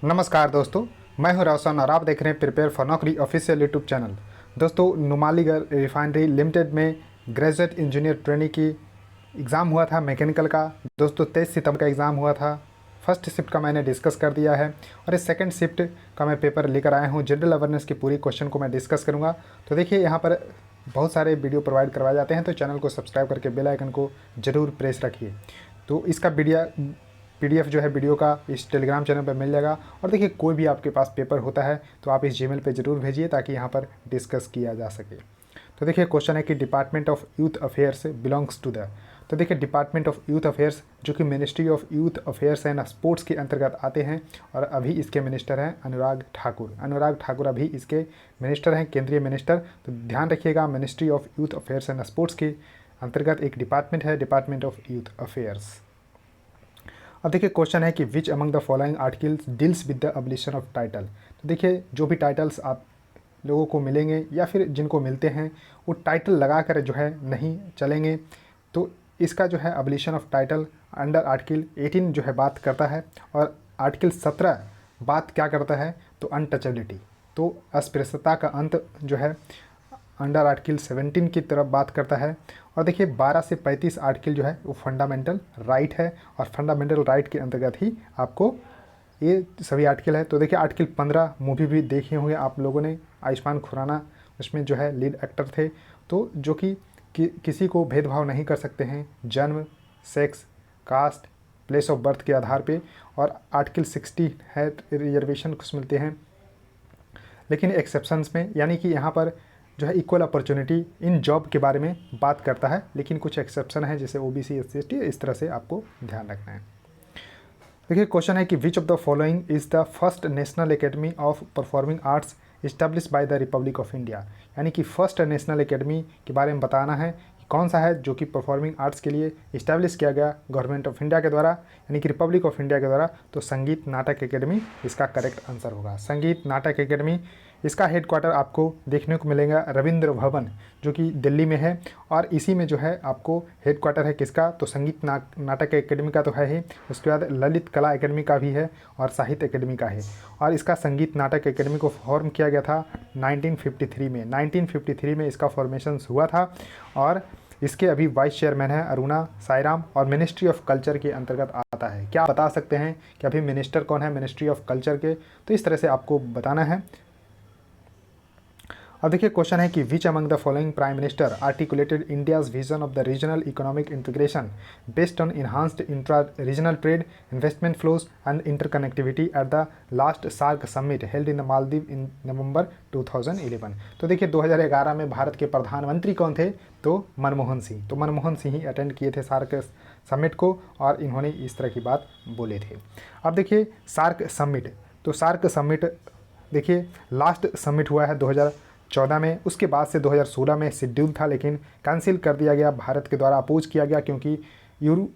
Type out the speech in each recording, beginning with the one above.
नमस्कार दोस्तों, मैं हूं रोशन और आप देख रहे हैं प्रिपेयर फॉर नौकरी ऑफिशियल यूट्यूब चैनल। दोस्तों, नुमालीगढ़ रिफाइनरी लिमिटेड में ग्रेजुएट इंजीनियर ट्रेनी की एग्ज़ाम हुआ था मैकेनिकल का। दोस्तों 23 सितंबर का एग्ज़ाम हुआ था। फर्स्ट शिफ्ट का मैंने डिस्कस कर दिया है और इस सेकंड शिफ्ट का मैं पेपर लेकर आया हूं। जनरल अवेयरनेस की पूरी क्वेश्चन को मैं डिस्कस करूंगा। तो देखिए, यहाँ पर बहुत सारे वीडियो प्रोवाइड करवाए जाते हैं, तो चैनल को सब्सक्राइब करके बेल आइकन को ज़रूर प्रेस रखिए। तो इसका PDF जो है वीडियो का इस टेलीग्राम चैनल पर मिल जाएगा। और देखिए, कोई भी आपके पास पेपर होता है तो आप इस जीमेल पे ज़रूर भेजिए ताकि यहाँ पर डिस्कस किया जा सके। तो देखिए, क्वेश्चन है कि department of youth affairs belongs to the. तो देखिए, डिपार्टमेंट ऑफ यूथ अफेयर्स जो कि ministry of youth affairs and sports के अंतर्गत आते हैं और अभी इसके मिनिस्टर हैं अनुराग ठाकुर। अनुराग ठाकुर अभी इसके मिनिस्टर हैं, केंद्रीय मिनिस्टर। तो ध्यान रखिएगा, ministry of youth affairs and sports के अंतर्गत एक डिपार्टमेंट है, डिपार्टमेंट ऑफ यूथ अफेयर्स। अब देखिए, क्वेश्चन है कि which among the following articles deals with the abolition of title. तो देखिए, जो भी टाइटल्स आप लोगों को मिलेंगे या फिर जिनको मिलते हैं वो टाइटल लगाकर जो है नहीं चलेंगे। तो इसका जो है अबलिशन ऑफ टाइटल अंडर आर्टिकल 18 जो है बात करता है, और आर्टिकल 17 बात क्या करता है, तो अनटचेबिलिटी, तो अस्पृश्यता का अंत जो है अंडर आर्टिकल 17 की तरफ बात करता है। और देखिए, 12 से 35 आर्टिकल जो है वो फंडामेंटल राइट है, और फंडामेंटल राइट के अंतर्गत ही आपको ये सभी आर्टिकल है। तो देखिए, आर्टिकल 15 मूवी भी देखे होंगे आप लोगों ने, आयुष्मान खुराना उसमें जो है लीड एक्टर थे। तो जो कि किसी को भेदभाव नहीं कर सकते हैं जन्म, sex, caste, place of birth के आधार पे। और आर्टिकल 60 है, रिजर्वेशन कुछ मिलते हैं लेकिन एक्सेप्शंस में, यानी कि यहाँ पर जो है इक्वल अपॉर्चुनिटी इन जॉब के बारे में बात करता है, लेकिन कुछ एक्सेप्शन है जैसे OBC SC इस तरह से आपको ध्यान रखना है। देखिए, क्वेश्चन है कि which of the following is the first national academy of performing arts establish by the Republic of India. यानी कि फर्स्ट नेशनल एकेडमी के बारे में बताना है कि कौन सा है जो कि परफॉर्मिंग आर्ट्स के लिए इस्टेब्लिश किया गया गवर्नमेंट ऑफ इंडिया के द्वारा, यानी कि रिपब्लिक ऑफ इंडिया के द्वारा। तो संगीत नाटक एकेडमी इसका करेक्ट आंसर होगा। संगीत नाटक एकेडमी, इसका हेडक्वार्टर आपको देखने को मिलेगा रविंद्र भवन जो कि दिल्ली में है, और इसी में जो है आपको हेडक्वार्टर है किसका, तो संगीत नाटक एकेडमी का तो है ही, उसके बाद ललित कला एकेडमी का भी है और साहित्य एकेडमी का है। और इसका संगीत नाटक एकेडमी को फॉर्म किया गया था 1953 में। 1953 में इसका फॉर्मेशन हुआ था, और इसके अभी वाइस चेयरमैन है अरुणा साईराम, और मिनिस्ट्री ऑफ कल्चर के अंतर्गत आता है। क्या बता सकते हैं कि अभी मिनिस्टर कौन है मिनिस्ट्री ऑफ कल्चर के, तो इस तरह से आपको बताना है। अब देखिए, क्वेश्चन है कि which among the following prime minister articulated India's vision of the regional economic integration based on enhanced intra regional trade, investment flows and interconnectivity at the last SAARC summit held in the Maldives in November 2011। तो देखिए, 2011 में भारत के प्रधानमंत्री कौन थे, तो मनमोहन सिंह। तो मनमोहन सिंह ही attend किए थे सार्क समिट को, और इन्होंने इस तरह की बात बोले थे। अब देखिए, सार्क समिट, तो सार्क समिट देखिए लास्ट समिट हुआ है 2014 में, उसके बाद से 2016 में शेड्यूल था लेकिन कैंसिल कर दिया गया, भारत के द्वारा अपोज किया गया क्योंकि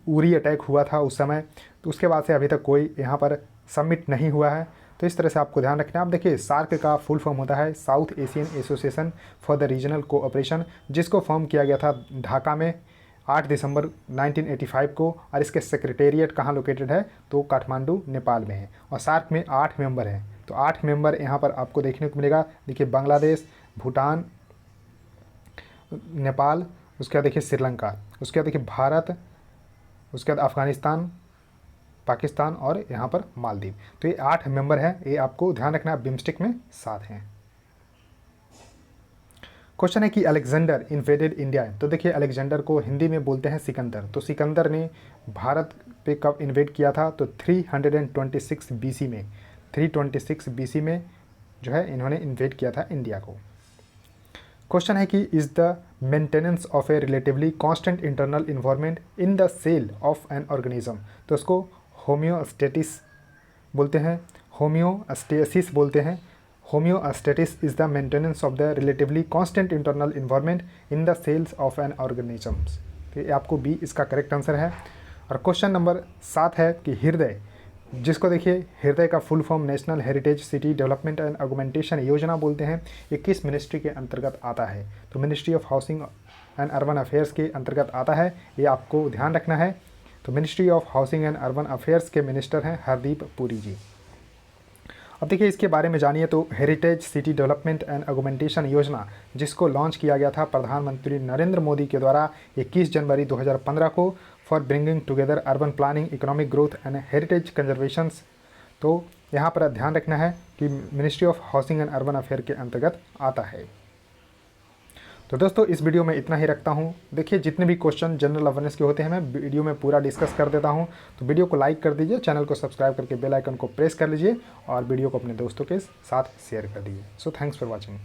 उरी अटैक हुआ था उस समय। तो उसके बाद से अभी तक कोई यहाँ पर समिट नहीं हुआ है। तो इस तरह से आपको ध्यान रखना है। आप देखिए, सार्क का फुल फॉर्म होता है south Asian association for the regional cooperation, जिसको फॉर्म किया गया था ढाका में 8 दिसंबर 1985 को, और इसके सेक्रेटेरिएट कहाँ लोकेटेड है, तो काठमांडू नेपाल में है। और सार्क में 8 मेंबर हैं, तो 8 मेंबर यहाँ पर आपको देखने को मिलेगा। देखिए, बांग्लादेश, भूटान, नेपाल, उसके बाद देखिए श्रीलंका, उसके बाद देखिए भारत, उसके बाद अफगानिस्तान, पाकिस्तान और यहाँ पर मालदीव। तो ये 8 मेंबर हैं, ये आपको ध्यान रखना है, बिम्स्टिक में 7 हैं। क्वेश्चन है कि अलेक्जेंडर इन्वेडेड इंडिया। तो देखिए, अलेक्जेंडर को हिंदी में बोलते हैं सिकंदर। तो सिकंदर ने भारत पे कब इन्वेड किया था, तो 326 BC में। 326 BC में जो है इन्होंने इन्वेड किया था इंडिया को। क्वेश्चन है कि is the maintenance of a relatively constant internal environment in the cell of an organism. तो इसको होम्योस्टेटिस बोलते हैं, होम्योस्टेसिस बोलते हैं। Homeostasis is the maintenance of the relatively constant internal environment in the cells of an organisms. तो ये आपको B इसका करेक्ट आंसर है। और क्वेश्चन नंबर 7 है कि हृदय, जिसको देखिए हृदय का full form national heritage city development and augmentation योजना बोलते हैं, ये किस मिनिस्ट्री के अंतर्गत आता है, तो ministry of housing and urban affairs के अंतर्गत आता है, ये आपको ध्यान रखना है। तो ministry of housing and urban affairs के मिनिस्टर हैं हरदीप पुरी जी। अब देखिए इसके बारे में जानिए। तो heritage city development and augmentation योजना, जिसको लॉन्च किया गया था प्रधानमंत्री नरेंद्र मोदी के द्वारा 21 जनवरी 2015 को, for bringing together urban planning, economic growth and heritage conservations. तो यहाँ पर ध्यान रखना है कि ministry of housing and urban affair के अंतर्गत आता है। तो दोस्तों इस वीडियो में इतना ही रखता हूँ। देखिए जितने भी क्वेश्चन जनरल अवेयरनेस के होते हैं मैं वीडियो में पूरा डिस्कस कर देता हूँ। तो वीडियो को लाइक कर दीजिए, चैनल को सब्सक्राइब करके बेल आइकन को प्रेस कर लीजिए और वीडियो को अपने दोस्तों के साथ शेयर कर दीजिए। So thanks for watching.